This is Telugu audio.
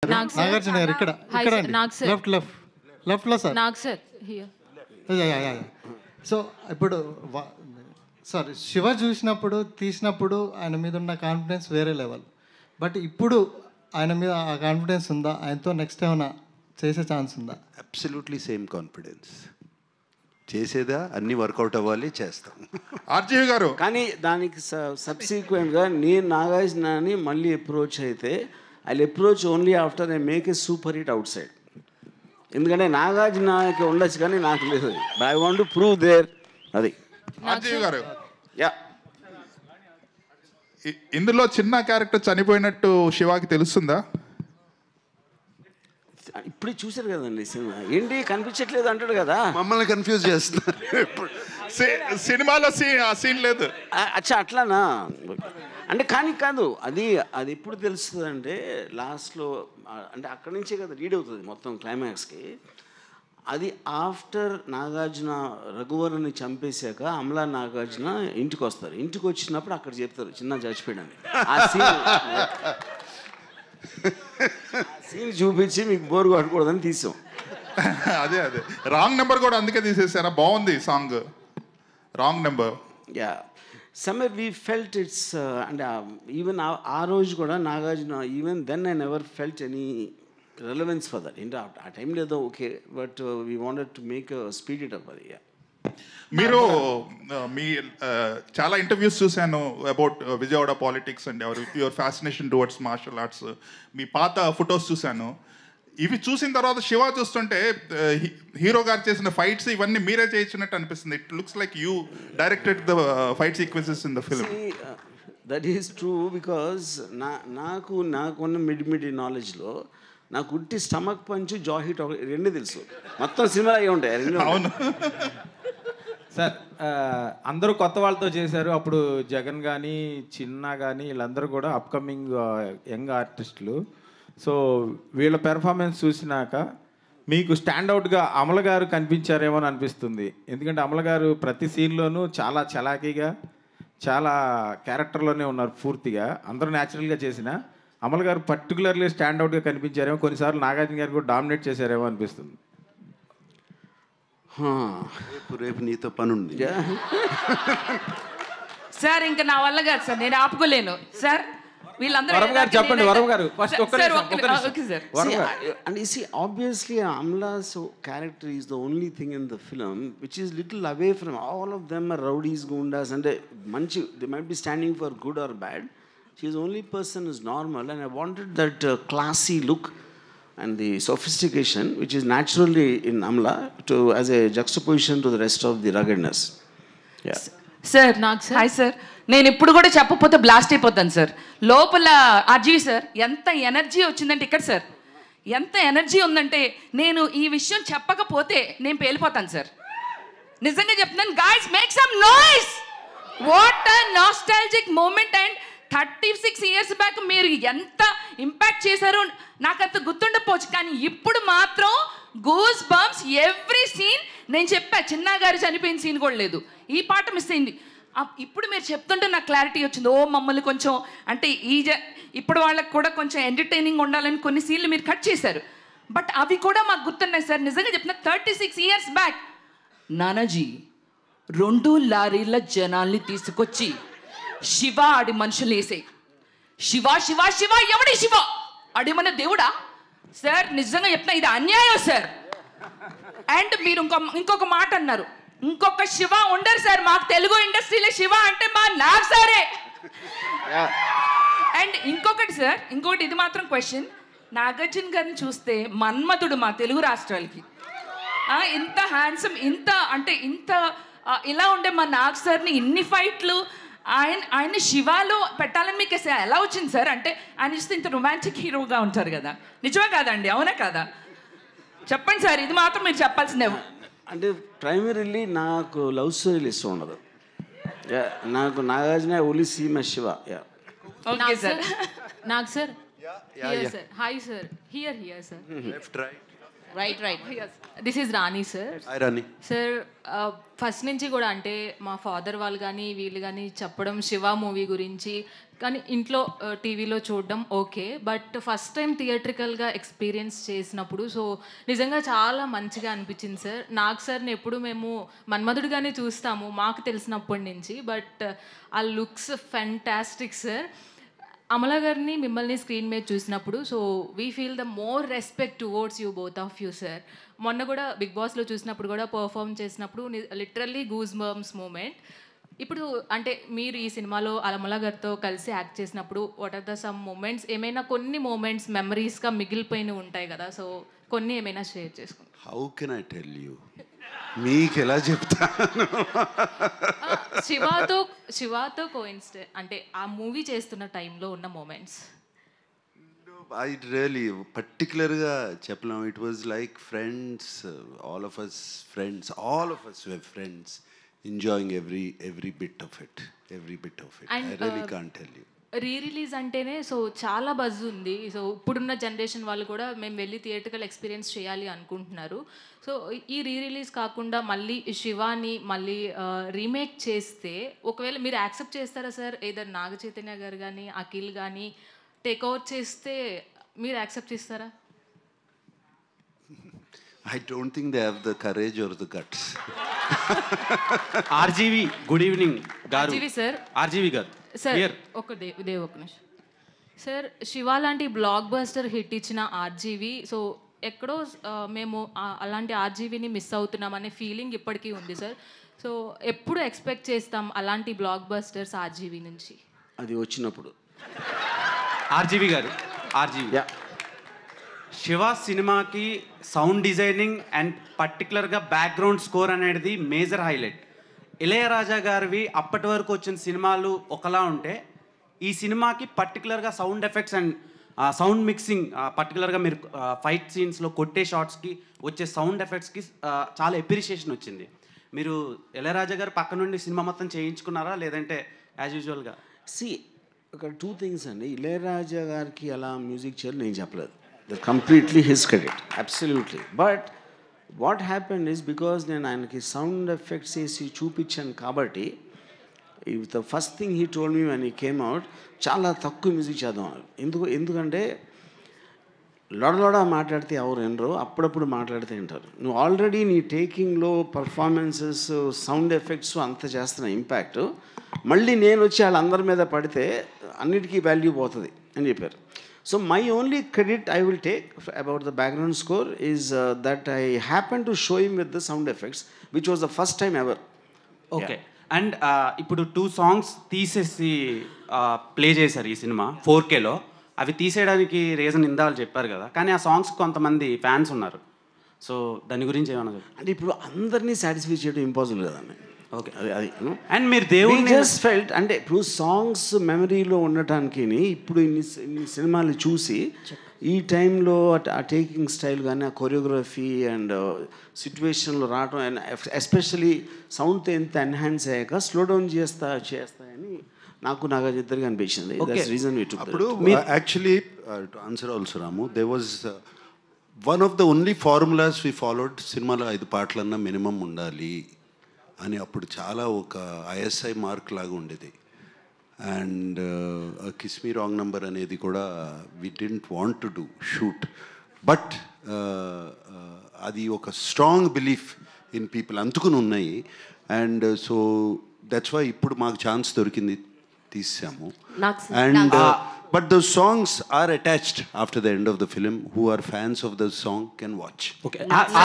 నాగార్జున గారు ఇక్కడ లెఫ్ట్లో సార్. సో ఇప్పుడు సారీ, శివ తీసినప్పుడు ఆయన మీద ఉన్న కాన్ఫిడెన్స్ వేరే లెవెల్. బట్ ఇప్పుడు ఆయన మీద ఆ కాన్ఫిడెన్స్ ఉందా? ఆయనతో నెక్స్ట్ ఏమైనా చేసే ఛాన్స్ ఉందా? Absolutely same confidence. చేసేదా అన్ని వర్కౌట్ అవ్వాలి, చేస్తాం. ఆర్జీవి గారు కానీ దానికి సబ్సిక్వెంట్గా నేను నాగార్జునని మళ్ళీ అప్రోచ్ అయితే I approach only after I make a super hit outside. ఎందుకంటే నాగార్జునకి ఉండొచ్చు కానీ నాకు లేదు. I want to prove there. అది ఆర్జీవి గారు, యా, ఇందులో చిన్న క్యారెక్టర్ చనిపోయినట్టు శివాకి తెలుస్తుందా? ఇప్పుడు చూశారు కదండి సినిమా, ఏంటి కనిపించట్లేదు అంటాడు కదా. మమ్మల్ని కన్ఫ్యూజ్ చేస్తున్నారు. సినిమాలో ఆ సీన్ లేదు. అచ్చా అట్లానా? అంటే కానీ కాదు, అది ఎప్పుడు తెలుస్తుంది అంటే లాస్ట్లో, అంటే అక్కడి నుంచే కదా రీడ్ అవుతుంది మొత్తం క్లైమాక్స్కి. అది ఆఫ్టర్ నాగార్జున రఘువరన్ని చంపేశాక అమలా నాగార్జున ఇంటికి వస్తారు. ఇంటికి వచ్చినప్పుడు అక్కడ చెప్తారు చిన్న చచ్చిపోయాడని. ఆ సీన్ చూపించి మీకు బోర్ కొట్టకూడదని తీసాం. అదే రాంగ్ నెంబర్ కూడా అందుకే తీసేసారా? బాగుంది song, wrong number. Yeah, somewhere we felt it's and even ఆ రోజు కూడా Nagarjuna, even then I never felt any relevance for that. ఏంటో ఆ టైం లేదో okay, but we wanted to make speed it up. అది మీరు మీ చాలా ఇంటర్వ్యూస్ చూశాను about Vijayawada politics and your fascination towards martial arts. మీ పాత ఫొటోస్ చూశాను. ఇవి చూసిన తర్వాత శివ చూస్తుంటే హీరో గారు చేసిన ఫైట్స్ ఇవన్నీ మీరే చేయించినట్టు అనిపిస్తుంది. It looks like you directed the fight sequences in the film. That is true, because నాకున్న మిడి నాలెడ్జ్లో నాకు ఉట్టి స్టమక్ పంచ్, జా హిట్ రెండు తెలుసు. మొత్తం సినిమాలు అయ్యి ఉంటాయి రెండు. అవును సార్, అందరూ కొత్త వాళ్ళతో చేశారు. అప్పుడు జగన్ కానీ చిన్న కానీ వీళ్ళందరూ కూడా అప్కమింగ్ యంగ్ ఆర్టిస్టులు. సో వీళ్ళ పెర్ఫార్మెన్స్ చూసినాక మీకు స్టాండౌట్గా అమల గారు కనిపించారేమో అని అనిపిస్తుంది. ఎందుకంటే అమల గారు ప్రతి సీన్లోనూ చాలా చలాకీగా, చాలా క్యారెక్టర్లోనే ఉన్నారు పూర్తిగా. అందరూ న్యాచురల్గా చేసిన అమల గారు పర్టికులర్లీ స్టాండౌట్గా కనిపించారేమో. కొన్నిసార్లు నాగార్జున గారు కూడా డామినేట్ చేశారేమో అనిపిస్తుంది. రేపు నీతో పని ఉంది సార్. ఇంకా నా వల్ల కాదు సార్, నేను ఆపుకోలేను సార్. చెప్పండి వరం గారు. And you see, obviously Amla's character is the only thing in the film which is little away from all of them are rowdies, gundas, and they might be standing for good or bad. She is the only person who's normal, and I wanted that classy look and the sophistication which is naturally in Amla as a juxtaposition to the rest of the ruggedness. Yeah. Sir hi sir. నేను ఇప్పుడు కూడా చెప్పకపోతే బ్లాస్ట్ అయిపోతాను సార్. లోపల అజయ్ సార్ ఎంత ఎనర్జీ వచ్చిందంటే ఇక్కడ సార్ ఎంత ఎనర్జీ ఉందంటే నేను ఈ విషయం చెప్పకపోతే నేను పేలిపోతాను సార్. నిజంగా చెప్తున్నాను. Guys make some noise. What a nostalgic moment. And 36 years back మీరు ఎంత ఇంపాక్ట్ చేశారో నాకు అంత గుర్తుండకపోవచ్చు, కానీ ఇప్పుడు మాత్రం గూస్ బంప్స్ ఎవ్రీ సీన్. నేను చెప్పా చిన్నా గారు చనిపోయిన సీన్ కూడా లేదు, ఈ పాట మిస్ అయింది. ఇప్పుడు మీరు చెప్తుంటే నాకు క్లారిటీ వచ్చింది. ఓ మమ్మల్ని కొంచెం అంటే ఇప్పుడు వాళ్ళకి కూడా కొంచెం ఎంటర్టైనింగ్ ఉండాలని కొన్ని సీన్లు మీరు కట్ చేశారు, బట్ అవి కూడా మాకు గుర్తున్నాయి సార్. నిజంగా చెప్తున్నా 36 years బ్యాక్ నానాజీ 2 లారీల జనాల్ని తీసుకొచ్చి శివ ఆడి మనుషులు వేసే శివ శివ శివ ఎవడి శివ ఆడి మన దేవుడా సార్. నిజంగా చెప్తున్నా ఇది అన్యాయం సార్. అండ్ మీరు ఇంకొక మాట అన్నారు, ఇంకొక శివ ఉండరు సార్ మాకు తెలుగు ఇండస్ట్రీలో. శివ అంటే మా నాగ్ సారే. అండ్ ఇంకొకటి సార్, ఇంకొకటి ఇది మాత్రం క్వశ్చన్. నాగార్జున గారిని చూస్తే మన్మధుడు మా తెలుగు రాష్ట్రాలకి. ఇంత హ్యాండ్సమ్, ఇంత అంటే ఇంత ఇలా ఉండే మా నాగ్ సార్ని ఇన్ని ఫైట్లు ఆయన శివాలో పెట్టాలని మీకు ఎలా వచ్చింది సార్? అంటే ఆయన చూస్తే ఇంత రొమాంటిక్ హీరోగా ఉంటారు కదా, నిజమే కాదండి? అవునా కాదా? చెప్పండి సార్, ఇది మాత్రం మీరు చెప్పాల్సిందే. అంటే ప్రైమరీలీ నాకు లవ్ స్టోరీలు ఇష్టం ఉండదు. నాకు Nagarjuna only see my Shiva. Okay sir. Nag sir here sir. Hi sir. Here sir. Left right right this is Rani sir. Hi Rani. Sir first నుంచి కూడా అంటే మా ఫాదర్ వాళ్ళు కానీ వీళ్ళు కానీ చెప్పడం శివ మూవీ గురించి కానీ ఇంట్లో టీవీలో చూడడం ఓకే, బట్ ఫస్ట్ టైం థియేట్రికల్గా ఎక్స్పీరియన్స్ చేసినప్పుడు సో నిజంగా చాలా మంచిగా అనిపించింది సార్. నాకు సార్ని ఎప్పుడు మేము మన్మధుడిగానే చూస్తాము మాకు తెలిసినప్పటి నుంచి, బట్ ఆ లుక్స్ ఫెంటాస్టిక్ సార్. అమలా గారిని మిమ్మల్ని స్క్రీన్ మీద చూసినప్పుడు so we feel the more respect towards you both of you sir. మొన్న కూడా బిగ్ బాస్లో చూసినప్పుడు కూడా పర్ఫామ్ చేసినప్పుడు లిటరల్లీ గూస్ బంప్స్ మూమెంట్. ఇప్పుడు అంటే మీరు ఈ సినిమాలో అమలా గారితో కలిసి యాక్ట్ చేసినప్పుడు what are the some moments, ఏమైనా కొన్ని మూమెంట్స్ మెమరీస్గా మిగిలిపోయినవి ఉంటాయి కదా, సో కొన్ని ఏమైనా షేర్ చేసుకోండి. How can I tell you, మీకు ఎలా చెప్తాను? శివాతో కోయిన్సిడెంట్ అంటే ఆ మూవీ చేస్తున్న టైంలో ఉన్న మూమెంట్స్. ఐ రియలీ పర్టికులర్గా చెప్పలేము. It was like friends, all of us were friends enjoying every bit of it. I really can't tell you. Release అంటేనే సో చాలా బజ్ ఉంది. సో ఇప్పుడున్న జనరేషన్ వాళ్ళు కూడా మేము వెళ్ళి థియేటర్కల్ ఎక్స్పీరియన్స్ చేయాలి అనుకుంటున్నారు. సో ఈ రిలీజ్ కాకుండా మళ్ళీ శివాని మళ్ళీ రీమేక్ చేస్తే ఒకవేళ మీరు యాక్సెప్ట్ చేస్తారా సార్? ఏదర్ నాగ చైతన్య గారు కానీ అఖిల్ కానీ టేక్ ఓవర్ చేస్తే మీరు యాక్సెప్ట్ చేస్తారా? I don't think they have the courage or the guts. RGV good evening గారు. ఆర్జీవి సార్. ఆర్జీవి గారు సార్ ఒక నిమిషం సార్. శివ లాంటి బ్లాక్ బస్టర్ హిట్ ఇచ్చిన ఆర్జీవి సో ఎక్కడో మేము అలాంటి ఆర్జీవిని మిస్ అవుతున్నాం అనే ఫీలింగ్ ఇప్పటికీ ఉంది సార్. సో ఎప్పుడు ఎక్స్పెక్ట్ చేస్తాం అలాంటి బ్లాక్ బస్టర్స్ ఆర్జీవి నుంచి? అది వచ్చినప్పుడు. ఆర్జీవి గారు, ఆర్జీవి శివ సినిమాకి సౌండ్ డిజైనింగ్ అండ్ పర్టికులర్గా బ్యాక్గ్రౌండ్ స్కోర్ అనేది మేజర్ హైలైట్. ఇళయరాజా గారివి అప్పటి వరకు వచ్చిన సినిమాలు ఒకలా ఉంటే ఈ సినిమాకి పర్టికులర్గా sound effects and sound mixing, పర్టికులర్గా మీరు ఫైట్ సీన్స్లో కొట్టే షాట్స్కి వచ్చే సౌండ్ ఎఫెక్ట్స్కి చాలా ఎప్రిషియేషన్ వచ్చింది. మీరు ఇళయరాజా గారు పక్క నుండి సినిమా మొత్తం చేయించుకున్నారా లేదంటే యాజ్ యూజువల్గా? ఒక టూ థింగ్స్ అండి. ఇళయరాజా గారికి అలా మ్యూజిక్ చేయాలి నేను చెప్పలేదు. They're completely his credit, absolutely. But what happened is because నేను ఆయనకి సౌండ్ ఎఫెక్ట్స్ వేసి చూపించాను కాబట్టి the first thing he told me when he came out, చాలా తక్కువ మ్యూజిక్ చేద్దాం. ఎందుకంటే లొడలొడ మాట్లాడితే ఎవరు వినరు, అప్పుడప్పుడు మాట్లాడితే వింటారు. నువ్వు ఆల్రెడీ నీ టేకింగ్లో పర్ఫార్మెన్సెస్ సౌండ్ ఎఫెక్ట్స్ అంత చేస్తున్న ఇంపాక్ట్ మళ్ళీ నేను వచ్చి వాళ్ళందరి మీద పడితే అన్నిటికీ వాల్యూ పోతుంది అని చెప్పారు. So my only credit I will take about the background score is that I happened to show him with the sound effects, which was the first time ever. Okay. And ఇప్పుడు 2 songs తీసేసి ప్లే చేశారు ఈ సినిమా 4Kలో. అవి తీసేయడానికి రీజన్ ఇందాలు చెప్పారు కదా, కానీ ఆ సాంగ్స్ కొంతమంది ఫ్యాన్స్ ఉన్నారు. సో దాని గురించి ఏమన్నా అంటే ఇప్పుడు అందరినీ సాటిస్ఫై చేయడం ఇంపాసిబుల్ కదండి. ఓకే అది అండ్ మీరు దేవుడిని జస్ట్ ఫెల్ట్ అంటే ఇప్పుడు సాంగ్స్ మెమరీలో ఉండటానికి ఇప్పుడు ఇన్ని సినిమాలు చూసి ఈ టైంలో ఆ టేకింగ్ స్టైల్ కానీ ఆ కొరియోగ్రఫీ అండ్ సిచ్యువేషన్లో రావడం అండ్ ఎస్పెషలీ సౌండ్తో ఎంత ఎన్హాన్స్ అయ్యాక స్లో డౌన్ చేస్తాయని నాకు ఇద్దరికి అనిపించింది. రీజన్ అప్పుడు actually to answer also Ramu, they was one of the only formulas we followed. సినిమాలో 5 పాటలన్నా మినిమం ఉండాలి అని అప్పుడు చాలా ఒక ఐఎస్ఐ మార్క్ లాగా ఉండేది. And kiss me wrong number అనేది కూడా we didn't want to do shoot, but అది ఒక స్ట్రాంగ్ బిలీఫ్ ఇన్ పీపుల్ అందుకుని ఉన్నాయి. అండ్ సో దట్స్ వై ఇప్పుడు మాకు ఛాన్స్ దొరికింది, తీసాము. And but the songs are attached after the end of the film. Who are fans of the song can watch. Okay.